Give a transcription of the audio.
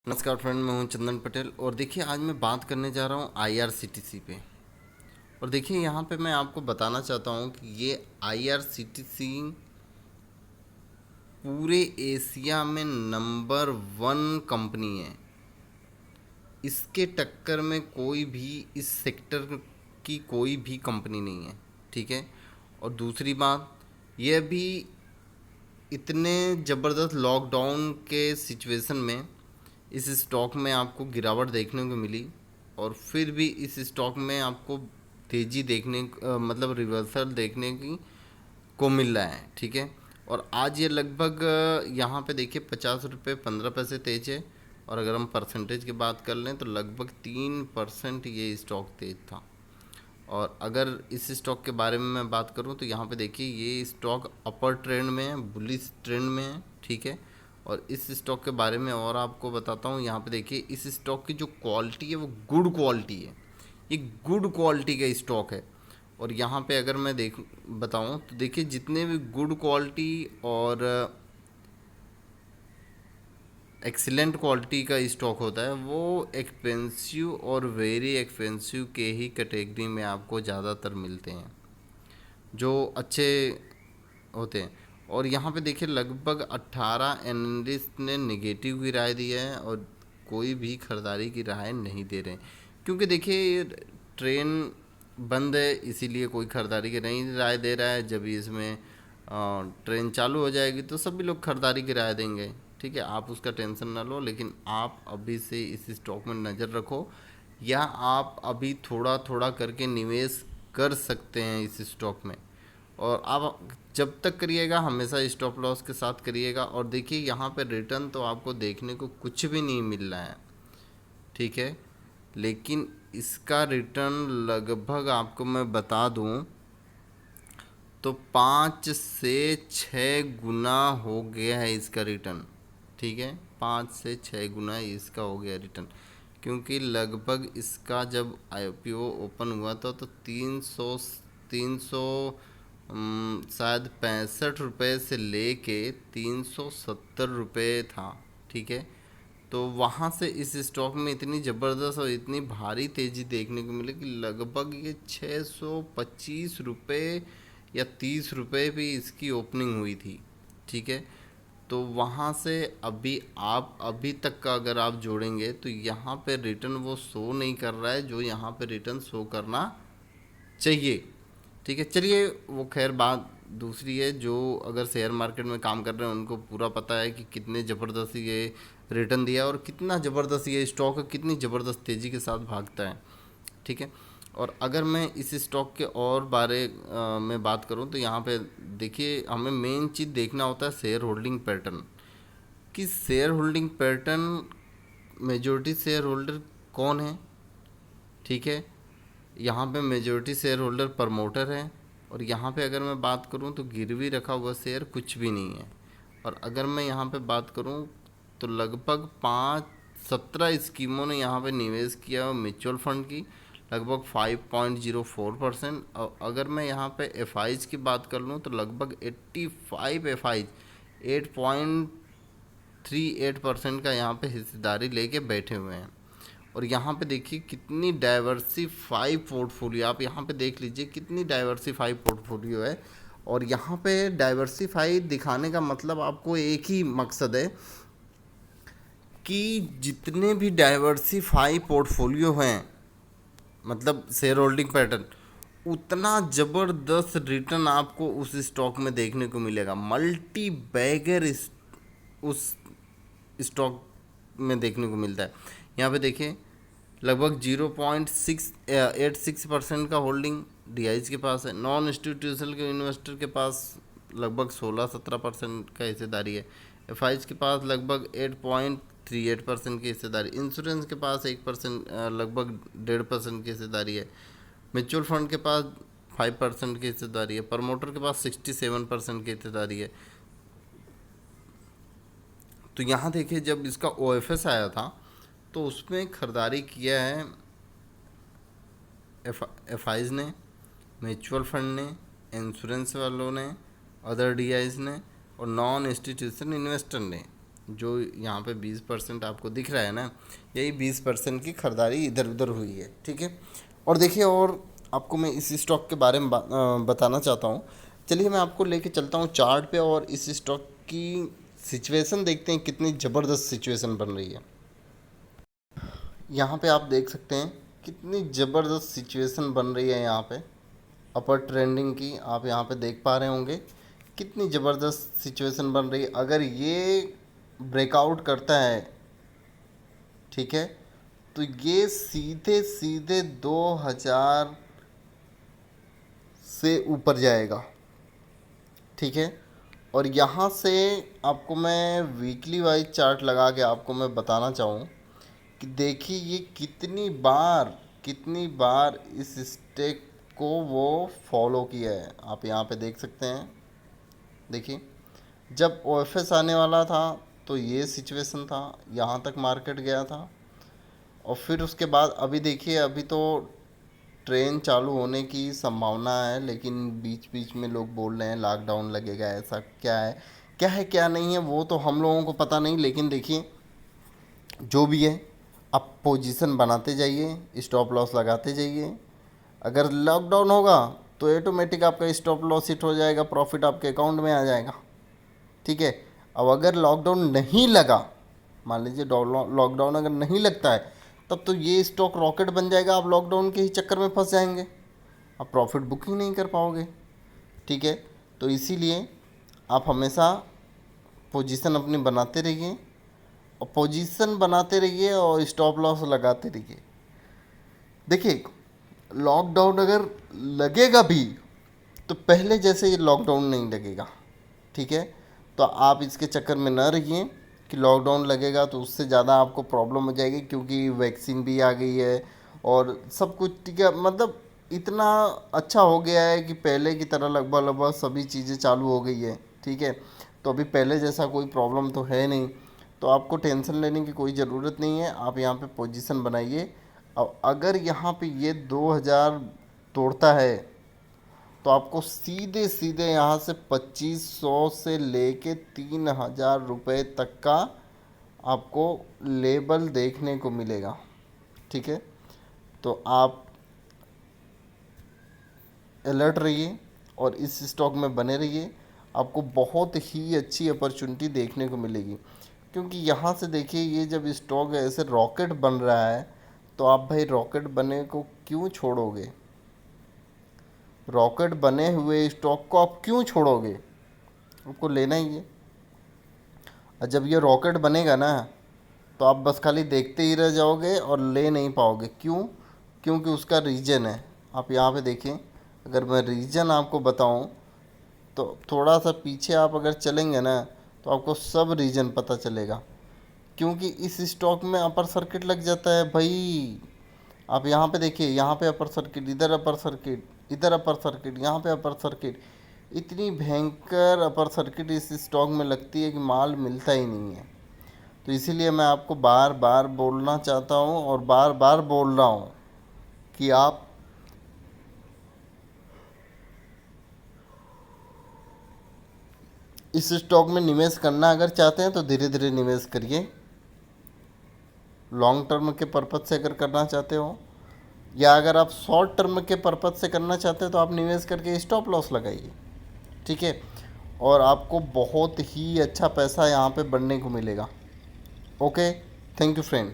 नमस्कार फ्रेंड, मैं हूं चंदन पटेल और देखिए आज मैं बात करने जा रहा हूं आईआरसीटीसी पे। और देखिए यहाँ पे मैं आपको बताना चाहता हूं कि ये आईआरसीटीसी पूरे एशिया में नंबर 1 कंपनी है। इसके टक्कर में कोई भी इस सेक्टर की कोई भी कंपनी नहीं है, ठीक है। और दूसरी बात, यह भी इतने ज़बरदस्त लॉकडाउन के सिचुएशन में इस स्टॉक में आपको गिरावट देखने को मिली और फिर भी इस स्टॉक में आपको तेज़ी मतलब रिवर्सल देखने की को मिल रहा है, ठीक है। और आज ये लगभग यहाँ पे देखिए 50 रुपये 15 पैसे तेज है। और अगर हम परसेंटेज की बात कर लें तो लगभग 3% ये स्टॉक तेज था। और अगर इस स्टॉक के बारे में मैं बात करूं तो यहाँ पे देखिए ये स्टॉक अपर ट्रेंड में है, बुलिश ट्रेंड में है, ठीक है। और इस स्टॉक के बारे में और आपको बताता हूँ। यहाँ पे देखिए इस स्टॉक की जो क्वालिटी है वो गुड क्वालिटी है। ये गुड क्वालिटी का स्टॉक है। और यहाँ पे अगर मैं बताऊँ तो देखिए जितने भी गुड क्वालिटी और एक्सीलेंट क्वालिटी का स्टॉक होता है वो एक्सपेंसिव और वेरी एक्सपेंसिव के ही कैटेगरी में आपको ज़्यादातर मिलते हैं, जो अच्छे होते हैं। और यहाँ पे देखिए लगभग 18 एनालिस्ट ने नेगेटिव की राय दी है और कोई भी खरीदारी की राय नहीं दे रहे हैं, क्योंकि देखिए ये ट्रेन बंद है इसीलिए कोई खरीदारी की नहीं राय दे रहा है। जब इसमें ट्रेन चालू हो जाएगी तो सभी लोग खरीदारी की राय देंगे, ठीक है। आप उसका टेंशन ना लो, लेकिन आप अभी से इस स्टॉक में नज़र रखो या आप अभी थोड़ा थोड़ा करके निवेश कर सकते हैं इस स्टॉक में। और आप जब तक करिएगा हमेशा स्टॉप लॉस के साथ करिएगा। और देखिए यहाँ पे रिटर्न तो आपको देखने को कुछ भी नहीं मिल रहा है, ठीक है। लेकिन इसका रिटर्न लगभग आपको मैं बता दूं तो 5 से 6 गुना हो गया है इसका रिटर्न, ठीक है। 5 से 6 गुना इसका हो गया रिटर्न, क्योंकि लगभग इसका जब आईपीओ ओपन हुआ था तो 300 शायद 65 रुपये से लेके 370 रुपये था, ठीक है। तो वहाँ से इस स्टॉक में इतनी ज़बरदस्त और इतनी भारी तेज़ी देखने को मिली कि लगभग ये 625 रुपये या 30 रुपये भी इसकी ओपनिंग हुई थी, ठीक है। तो वहाँ से अभी तक का अगर आप जोड़ेंगे तो यहाँ पे रिटर्न वो शो नहीं कर रहा है जो यहाँ पे रिटर्न शो करना चाहिए, ठीक है। चलिए वो खैर बात दूसरी है। जो अगर शेयर मार्केट में काम कर रहे हैं उनको पूरा पता है कि कितने ज़बरदस्त ये रिटर्न दिया और कितना ज़बरदस्त ये स्टॉक कितनी ज़बरदस्त तेज़ी के साथ भागता है, ठीक है। और अगर मैं इस स्टॉक के और बारे में बात करूं तो यहाँ पे देखिए हमें मेन चीज़ देखना होता है शेयर होल्डिंग पैटर्न। कि share holding pattern majority share holder कौन है, ठीक है। यहाँ पे मेजॉरिटी शेयर होल्डर प्रमोटर है। और यहाँ पे अगर मैं बात करूँ तो गिरवी रखा हुआ शेयर कुछ भी नहीं है। और अगर मैं यहाँ पे बात करूँ तो लगभग 17 स्कीमों ने यहाँ पे निवेश किया म्यूचुअल फंड की, लगभग 5.04%। और अगर मैं यहाँ पे एफ की बात कर लूँ तो लगभग 85 एफ 8.38% का यहाँ पे हिस्सेदारी लेके बैठे हुए हैं। और यहाँ पे देखिए कितनी डाइवर्सिफाई पोर्टफोलियो, आप यहाँ पे देख लीजिए कितनी डाइवर्सिफाई पोर्टफोलियो है। और यहाँ पे डाइवर्सिफाई दिखाने का मतलब आपको एक ही मकसद है कि जितने भी डाइवर्सिफाई पोर्टफोलियो हैं, मतलब शेयर होल्डिंग पैटर्न, उतना ज़बरदस्त रिटर्न आपको उस स्टॉक में देखने को मिलेगा। मल्टी बैगर उस स्टॉक में देखने को मिलता है। यहाँ पे देखिए लगभग 0.86% का होल्डिंग डीआईज के पास है। नॉन इंस्टीट्यूशनल के इन्वेस्टर के पास लगभग 16-17% का हिस्सेदारी है। एफ के पास लगभग 8.38% की हिस्सेदारी। इंश्योरेंस के पास 1% लगभग 1.5% की हिस्सेदारी है। म्यूचुअल फंड के पास 5% की हिस्सेदारी है। प्रमोटर के पास 67% की हिस्सेदारी है। तो यहाँ देखिए जब इसका ओएफएस आया था तो उसमें खरीदारी किया है एफ ने, म्यूचुअल फंड ने, इंश्योरेंस वालों ने, अदर डीआईज ने और नॉन इंस्टीट्यूशन इन्वेस्टर ने। जो यहाँ पे 20% आपको दिख रहा है ना, यही 20% की खरीदारी इधर उधर हुई है, ठीक है। और देखिए, और आपको मैं इस स्टॉक के बारे में बताना चाहता हूँ। चलिए मैं आपको लेके चलता हूँ चार्ट पे, और इस स्टॉक की सिचुएशन देखते हैं, कितनी ज़बरदस्त सिचुएशन बन रही है। यहाँ पे आप देख सकते हैं कितनी ज़बरदस्त सिचुएशन बन रही है यहाँ पे, अपर ट्रेंडिंग की आप यहाँ पे देख पा रहे होंगे। कितनी ज़बरदस्त सिचुएशन बन रही है। अगर ये ब्रेकआउट करता है, ठीक है, तो ये सीधे सीधे 2000 से ऊपर जाएगा, ठीक है। और यहाँ से आपको मैं वीकली वाइज चार्ट लगा के आपको मैं बताना चाहूँ कि देखिए ये कितनी बार इस स्टेक को वो फॉलो किया है। आप यहाँ पे देख सकते हैं, देखिए जब ओएफएस आने वाला था तो ये सिचुएशन था, यहाँ तक मार्केट गया था। और फिर उसके बाद अभी देखिए, अभी तो ट्रेन चालू होने की संभावना है, लेकिन बीच बीच में लोग बोल रहे हैं लॉकडाउन लगेगा, ऐसा क्या नहीं है वो तो हम लोगों को पता नहीं। लेकिन देखिए जो भी है, आप पोजीशन बनाते जाइए, स्टॉप लॉस लगाते जाइए। अगर लॉकडाउन होगा तो ऑटोमेटिक आपका स्टॉप लॉस हिट हो जाएगा, प्रॉफिट आपके अकाउंट में आ जाएगा, ठीक है। अब अगर लॉकडाउन नहीं लगा, मान लीजिए लॉकडाउन अगर नहीं लगता है, तब तो ये स्टॉक रॉकेट बन जाएगा, आप लॉकडाउन के ही चक्कर में फंस जाएंगे, आप प्रॉफिट बुकिंग नहीं कर पाओगे, ठीक है। तो इसीलिए आप हमेशा पोजीशन अपनी बनाते रहिए, और पोजीशन बनाते रहिए और स्टॉप लॉस लगाते रहिए। देखिए लॉकडाउन अगर लगेगा भी तो पहले जैसे ये लॉकडाउन नहीं लगेगा, ठीक है। तो आप इसके चक्कर में न रहिए कि लॉकडाउन लगेगा तो उससे ज़्यादा आपको प्रॉब्लम हो जाएगी, क्योंकि वैक्सीन भी आ गई है और सब कुछ, ठीक है। मतलब इतना अच्छा हो गया है कि पहले की तरह लगभग लगभग सभी चीज़ें चालू हो गई है, ठीक है। तो अभी पहले जैसा कोई प्रॉब्लम तो है नहीं, तो आपको टेंशन लेने की कोई ज़रूरत नहीं है। आप यहाँ पे पोजीशन बनाइए। अब अगर यहाँ पे ये 2000 तोड़ता है तो आपको सीधे सीधे यहाँ से 2500 से लेके 3000 रुपये तक का आपको लेबल देखने को मिलेगा, ठीक है। तो आप अलर्ट रहिए और इस स्टॉक में बने रहिए, आपको बहुत ही अच्छी अपॉर्चुनिटी देखने को मिलेगी। क्योंकि यहाँ से देखिए, ये जब स्टॉक ऐसे रॉकेट बन रहा है तो आप भाई रॉकेट बने को क्यों छोड़ोगे? रॉकेट बने हुए स्टॉक को आप क्यों छोड़ोगे? आपको लेना ही है। और जब ये रॉकेट बनेगा ना, तो आप बस खाली देखते ही रह जाओगे और ले नहीं पाओगे। क्यों? क्योंकि उसका रीज़न है। आप यहाँ पे देखें, अगर मैं रीज़न आपको बताऊँ तो थोड़ा सा पीछे आप अगर चलेंगे ना, तो आपको सब रीज़न पता चलेगा। क्योंकि इस स्टॉक में अपर सर्किट लग जाता है भाई। आप यहाँ पे देखिए, यहाँ पे अपर सर्किट, इधर अपर सर्किट, इधर अपर सर्किट, यहाँ पे अपर सर्किट, इतनी भयंकर अपर सर्किट इस स्टॉक में लगती है कि माल मिलता ही नहीं है। तो इसीलिए मैं आपको बार बार बोलना चाहता हूँ और बार बार बोल रहा हूँ कि आप इस स्टॉक में निवेश करना अगर चाहते हैं तो धीरे धीरे निवेश करिए। लॉन्ग टर्म के पर्पज़ से अगर करना चाहते हो, या अगर आप शॉर्ट टर्म के पर्पज़ से करना चाहते हो, तो आप निवेश करके स्टॉप लॉस लगाइए, ठीक है। और आपको बहुत ही अच्छा पैसा यहाँ पे बनने को मिलेगा। Okay, thank you friend.